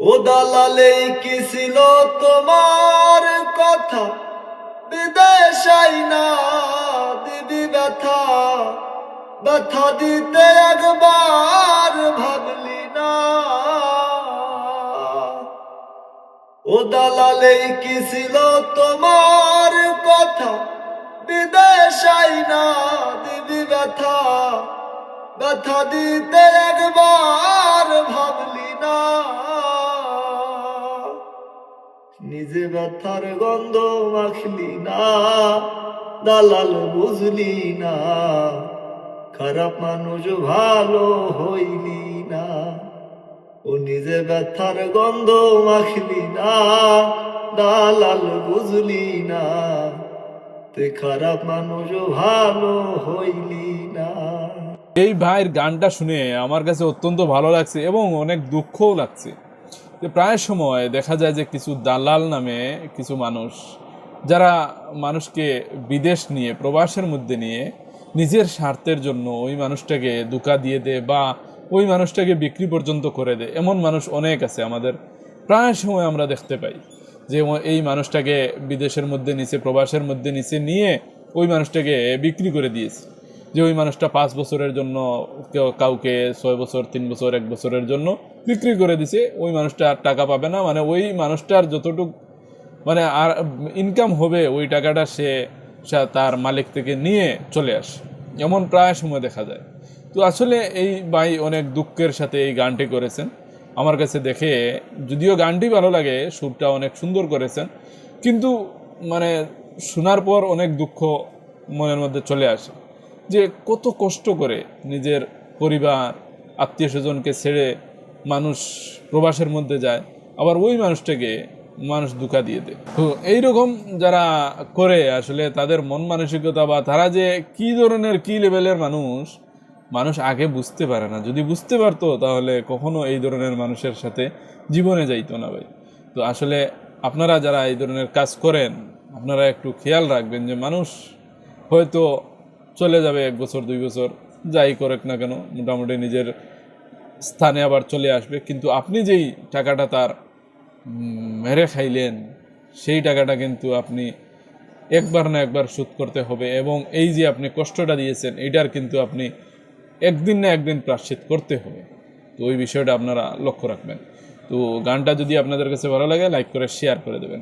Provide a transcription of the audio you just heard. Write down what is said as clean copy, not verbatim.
ও দালালেই কি ছিল তোমার কথা, বিদেশ আইনা দিবি ব্যথা, ব্যথা দিতে একবার ভাবলি না। ও দালালেই কি ছিল তোমার কথা, বিদেশ আইনা দিবি ব্যথা, ব্যথা দিতে একবার ভাবলি না। নিজে ব্যথার গন্ধ মাখলি না, দালাল বুঝলি না, খারাপ মানুষ ভালো হইলি না। ও নিজে ব্যথার গন্ধ মাখলি না, দালাল বুঝলি না, তুই খারাপ মানুষ ভালো হইলি না। এই ভাইয়ের গানটা শুনে আমার কাছে অত্যন্ত ভালো লাগছে এবং অনেক দুঃখও লাগছে যে প্রায় সময় দেখা যায় যে কিছু দালাল নামে কিছু মানুষ যারা মানুষকে বিদেশ নিয়ে প্রবাসের মধ্যে নিয়ে নিজের স্বার্থের জন্য ওই মানুষটাকে ধোঁকা দিয়ে দেয় বা ওই মানুষটাকে বিক্রি পর্যন্ত করে দেয়। এমন মানুষ অনেক আছে আমাদের, প্রায় সময় আমরা দেখতে পাই যে এই মানুষটাকে বিদেশের মধ্যে নিচে প্রবাসের মধ্যে নিচে নিয়ে ওই মানুষটাকে বিক্রি করে দিয়েছে, যে ওই মানুষটা 5 বছরের জন্য কাউকে 6 বছর 3 বছর 1 বছরের জন্য বিক্রি করে দিছে। ওই মানুষটা আর টাকা পাবে না, মানে ওই মানুষটার যতটুকু মানে আর ইনকাম হবে ওই টাকাটা সে তার মালিক থেকে নিয়ে চলে আসে, এমন প্রায় সময় দেখা যায়। তো আসলে এই ভাই অনেক দুঃখের সাথে এই গানটি করেছেন। আমার কাছে দেখে যদিও গানটি ভালো লাগে, সুরটা অনেক সুন্দর করেছেন, কিন্তু মানে শোনার পর অনেক দুঃখ মনের মধ্যে চলে আসে যে কত কষ্ট করে নিজের পরিবার আত্মীয় স্বজনকে ছেড়ে মানুষ প্রবাসের মধ্যে যায়, আবার ওই মানুষটাকে মানুষ ধোঁকা দিয়ে দেয়। তো এইরকম যারা করে আসলে তাদের মন মানসিকতা বা তারা যে কি ধরনের কি লেভেলের মানুষ, মানুষ আগে বুঝতে পারে না। যদি বুঝতে পারতো তাহলে কখনো এই ধরনের মানুষের সাথে জীবনে যাইতো না ভাই। তো আসলে আপনারা যারা এই ধরনের কাজ করেন, আপনারা একটু খেয়াল রাখবেন যে মানুষ হয়তো চলে যাবে 1 বছর 2 বছর, যাই করুক না কেন মোটামুটি নিজের স্থানে আবার চলে আসবে, কিন্তু আপনি যেই টাকাটা তার মেরে খাইলেন সেই টাকাটা কিন্তু আপনি একবার না একবার শোধ করতে হবে, এবং এই যে আপনি কষ্টটা দিয়েছেন এটার কিন্তু আপনি একদিন না একদিন প্রায়শ্চিত্ত করতে হবে। তো ওই বিষয়টা আপনারা লক্ষ্য রাখবেন। তো গানটা যদি আপনাদের কাছে ভালো লাগে লাইক করে শেয়ার করে দেবেন।